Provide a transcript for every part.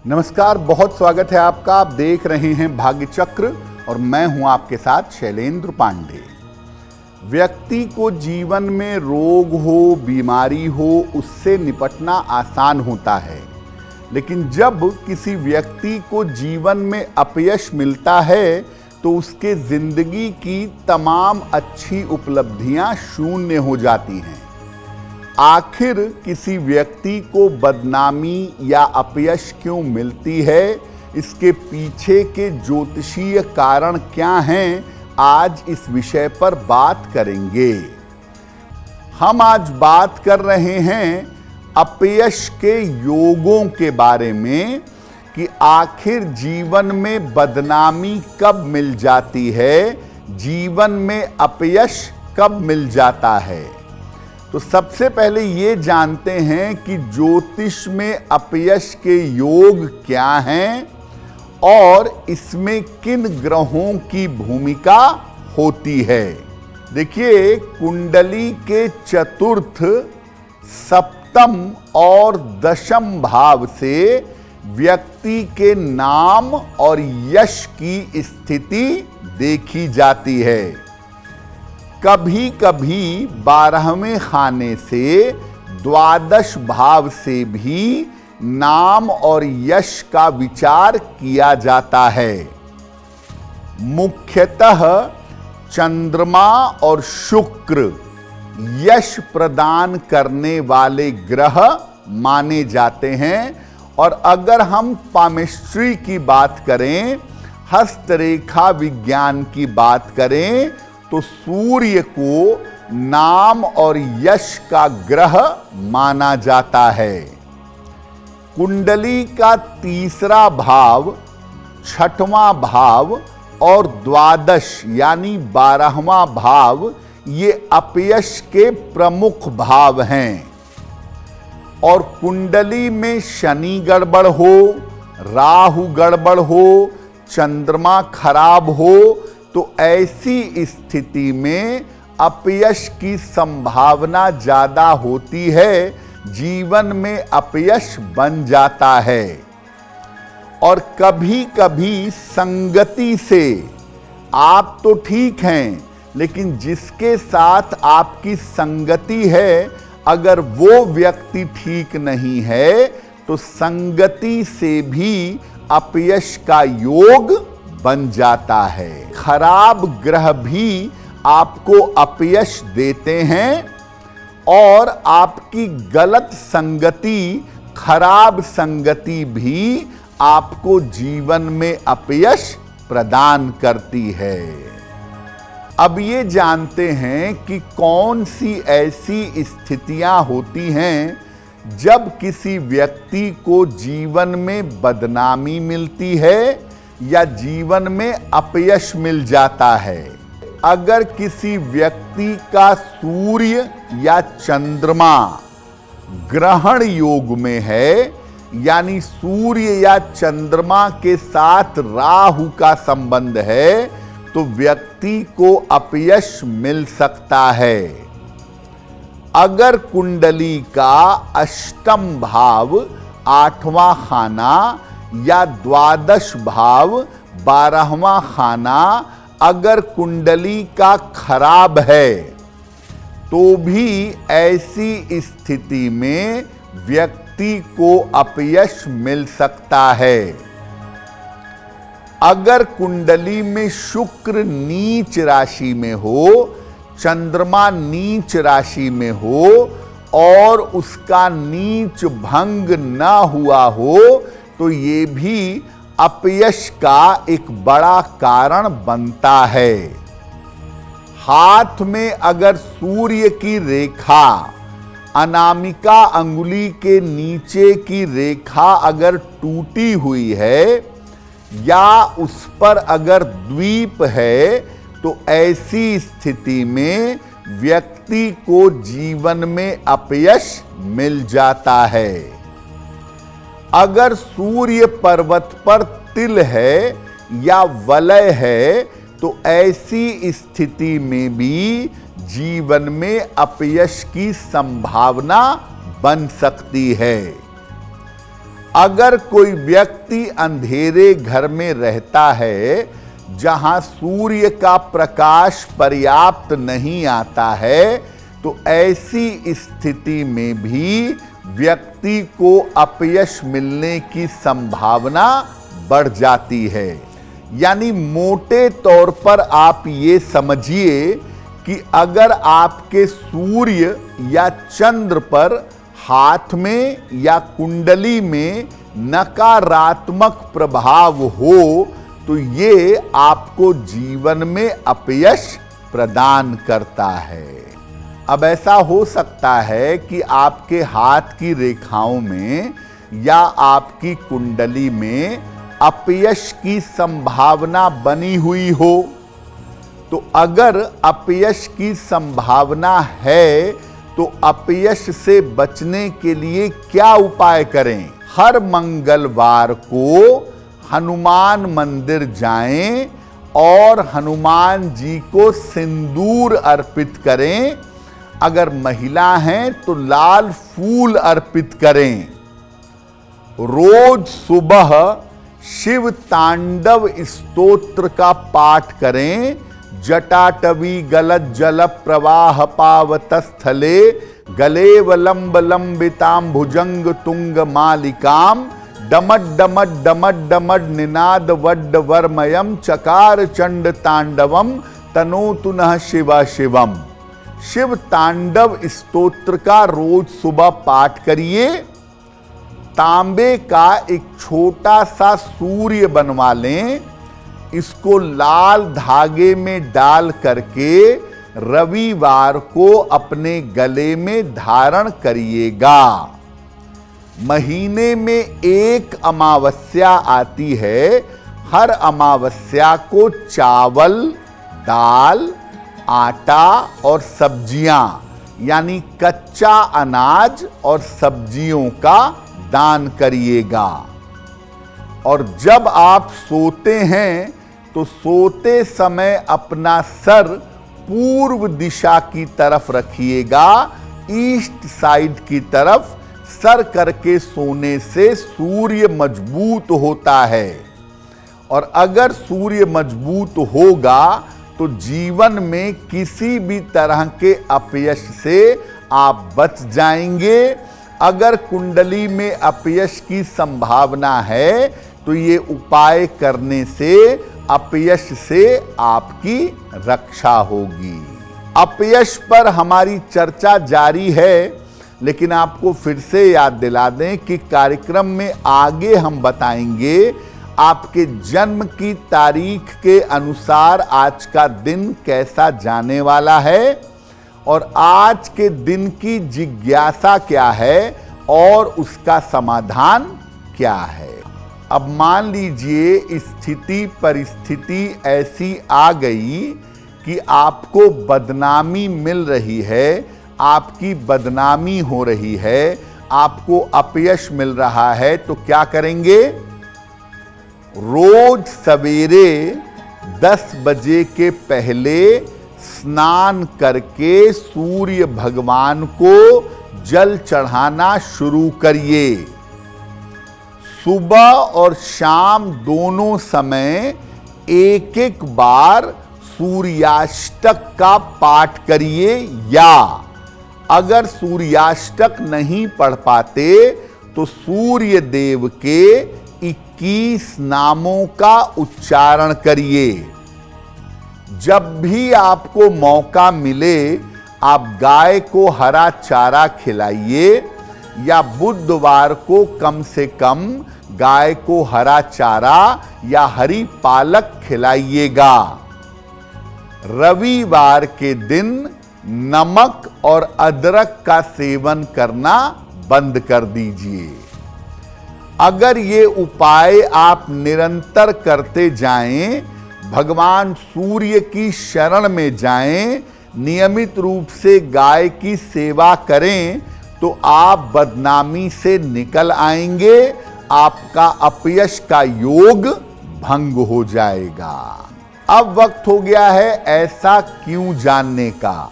नमस्कार, बहुत स्वागत है आपका। आप देख रहे हैं भाग्य चक्र और मैं हूं आपके साथ शैलेंद्र पांडे। व्यक्ति को जीवन में रोग हो, बीमारी हो, उससे निपटना आसान होता है, लेकिन जब किसी व्यक्ति को जीवन में अपयश मिलता है तो उसके जिंदगी की तमाम अच्छी उपलब्धियां शून्य हो जाती हैं। आखिर किसी व्यक्ति को बदनामी या अपयश क्यों मिलती है, इसके पीछे के ज्योतिषीय कारण क्या हैं, आज इस विषय पर बात करेंगे। हम आज बात कर रहे हैं अपयश के योगों के बारे में कि आखिर जीवन में बदनामी कब मिल जाती है, जीवन में अपयश कब मिल जाता है। तो सबसे पहले ये जानते हैं कि ज्योतिष में अपयश के योग क्या हैं और इसमें किन ग्रहों की भूमिका होती है। देखिए, कुंडली के चतुर्थ, सप्तम और दशम भाव से व्यक्ति के नाम और यश की स्थिति देखी जाती है। कभी कभी 12वें खाने से द्वादश भाव से भी नाम और यश का विचार किया जाता है। मुख्यतः चंद्रमा और शुक्र यश प्रदान करने वाले ग्रह माने जाते हैं। और अगर हम पामिस्ट्री की बात करें, हस्तरेखा विज्ञान की बात करें, तो सूर्य को नाम और यश का ग्रह माना जाता है। कुंडली का तीसरा भाव, छठवां भाव और द्वादश यानी 12वां भाव ये अपयश के प्रमुख भाव हैं। और कुंडली में शनि गड़बड़ हो, राहु गड़बड़ हो, चंद्रमा खराब हो, तो ऐसी स्थिति में अपयश की संभावना ज्यादा होती है, जीवन में अपयश बन जाता है। और कभी कभी संगति से आप तो ठीक हैं, लेकिन जिसके साथ आपकी संगति है, अगर वो व्यक्ति ठीक नहीं है तो संगति से भी अपयश का योग बन जाता है। खराब ग्रह भी आपको अपयश देते हैं और आपकी गलत संगति, खराब संगति भी आपको जीवन में अपयश प्रदान करती है। अब ये जानते हैं कि कौन सी ऐसी स्थितियां होती हैं जब किसी व्यक्ति को जीवन में बदनामी मिलती है या जीवन में अपयश मिल जाता है। अगर किसी व्यक्ति का सूर्य या चंद्रमा ग्रहण योग में है, यानी सूर्य या चंद्रमा के साथ राहु का संबंध है, तो व्यक्ति को अपयश मिल सकता है। अगर कुंडली का अष्टम भाव, 8वां खाना या द्वादश भाव, 12वां खाना अगर कुंडली का खराब है, तो भी ऐसी स्थिति में व्यक्ति को अपयश मिल सकता है। अगर कुंडली में शुक्र नीच राशि में हो, चंद्रमा नीच राशि में हो और उसका नीच भंग न हुआ हो, तो ये भी अपयश का एक बड़ा कारण बनता है। हाथ में अगर सूर्य की रेखा, अनामिका अंगुली के नीचे की रेखा अगर टूटी हुई है या उस पर अगर द्वीप है, तो ऐसी स्थिति में व्यक्ति को जीवन में अपयश मिल जाता है। अगर सूर्य पर्वत पर तिल है या वलय है, तो ऐसी स्थिति में भी जीवन में अपयश की संभावना बन सकती है। अगर कोई व्यक्ति अंधेरे घर में रहता है जहां सूर्य का प्रकाश पर्याप्त नहीं आता है, तो ऐसी स्थिति में भी व्यक्ति को अपयश मिलने की संभावना बढ़ जाती है। यानी मोटे तौर पर आप ये समझिए कि अगर आपके सूर्य या चंद्र पर हाथ में या कुंडली में नकारात्मक प्रभाव हो तो ये आपको जीवन में अपयश प्रदान करता है। अब ऐसा हो सकता है कि आपके हाथ की रेखाओं में या आपकी कुंडली में अपयश की संभावना बनी हुई हो, तो अगर अपयश की संभावना है तो अपयश से बचने के लिए क्या उपाय करें? हर मंगलवार को हनुमान मंदिर जाएं और हनुमान जी को सिंदूर अर्पित करें। अगर महिला हैं तो लाल फूल अर्पित करें। रोज सुबह शिव तांडव स्तोत्र का पाठ करें। जटाटवी गलत जल प्रवाह पावत स्थले गलेवलंब लंबिताम भुजंग तुंग मालिकाम डमड डमड डमड डमड निनाद वड्ड वर्मयम चकार चंड तांडवम तनोतु नः शिवा शिवम। शिव तांडव स्तोत्र का रोज सुबह पाठ करिए। तांबे का एक छोटा सा सूर्य बनवा लें, इसको लाल धागे में डाल करके रविवार को अपने गले में धारण करिएगा। महीने में एक अमावस्या आती है। हर अमावस्या को चावल, दाल, आटा और सब्जियां यानी कच्चा अनाज और सब्जियों का दान करिएगा। और जब आप सोते हैं तो सोते समय अपना सर पूर्व दिशा की तरफ रखिएगा, ईस्ट साइड की तरफ। सर करके सोने से सूर्य मजबूत होता है, और अगर सूर्य मजबूत होगा तो जीवन में किसी भी तरह के अपयश से आप बच जाएंगे। अगर कुंडली में अपयश की संभावना है तो ये उपाय करने से अपयश से आपकी रक्षा होगी। अपयश पर हमारी चर्चा जारी है, लेकिन आपको फिर से याद दिला दें कि कार्यक्रम में आगे हम बताएंगे आपके जन्म की तारीख के अनुसार आज का दिन कैसा जाने वाला है और आज के दिन की जिज्ञासा क्या है और उसका समाधान क्या है। अब मान लीजिए स्थिति परिस्थिति ऐसी आ गई कि आपको बदनामी मिल रही है, आपकी बदनामी हो रही है, आपको अपयश मिल रहा है, तो क्या करेंगे? रोज सवेरे 10 बजे के पहले स्नान करके सूर्य भगवान को जल चढ़ाना शुरू करिए। सुबह और शाम दोनों समय एक एक बार सूर्याष्टक का पाठ करिए, या अगर सूर्याष्टक नहीं पढ़ पाते तो सूर्य देव के 21 नामों का उच्चारण करिए। जब भी आपको मौका मिले आप गाय को हरा चारा खिलाइए, या बुधवार को कम से कम गाय को हरा चारा या हरी पालक खिलाइएगा। रविवार के दिन नमक और अदरक का सेवन करना बंद कर दीजिए। अगर ये उपाय आप निरंतर करते जाएं, भगवान सूर्य की शरण में जाएं, नियमित रूप से गाय की सेवा करें, तो आप बदनामी से निकल आएंगे, आपका अपयश का योग भंग हो जाएगा। अब वक्त हो गया है ऐसा क्यों जानने का।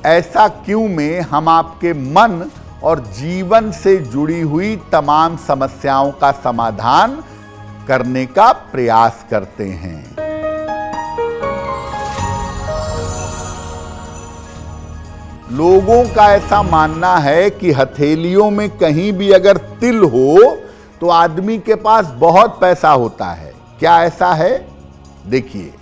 ऐसा क्यों में हम आपके मन और जीवन से जुड़ी हुई तमाम समस्याओं का समाधान करने का प्रयास करते हैं। लोगों का ऐसा मानना है कि हथेलियों में कहीं भी अगर तिल हो तो आदमी के पास बहुत पैसा होता है। क्या ऐसा है? देखिए,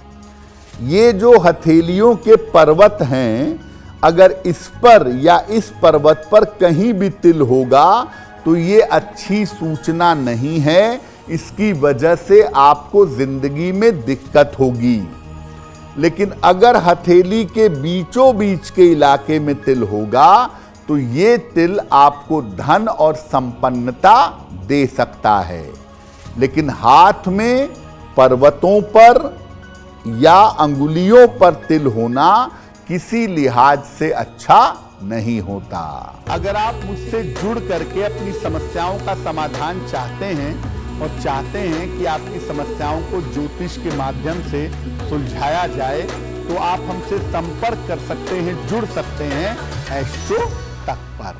ये जो हथेलियों के पर्वत हैं, अगर इस पर या इस पर्वत पर कहीं भी तिल होगा तो ये अच्छी सूचना नहीं है। इसकी वजह से आपको जिंदगी में दिक्कत होगी। लेकिन अगर हथेली के बीचों बीच के इलाके में तिल होगा तो ये तिल आपको धन और संपन्नता दे सकता है। लेकिन हाथ में, पर्वतों पर या अंगुलियों पर तिल होना किसी लिहाज से अच्छा नहीं होता। अगर आप मुझसे जुड़ करके अपनी समस्याओं का समाधान चाहते हैं और चाहते हैं कि आपकी समस्याओं को ज्योतिष के माध्यम से सुलझाया जाए, तो आप हमसे संपर्क कर सकते हैं, जुड़ सकते हैं एस्ट्रो तक पर।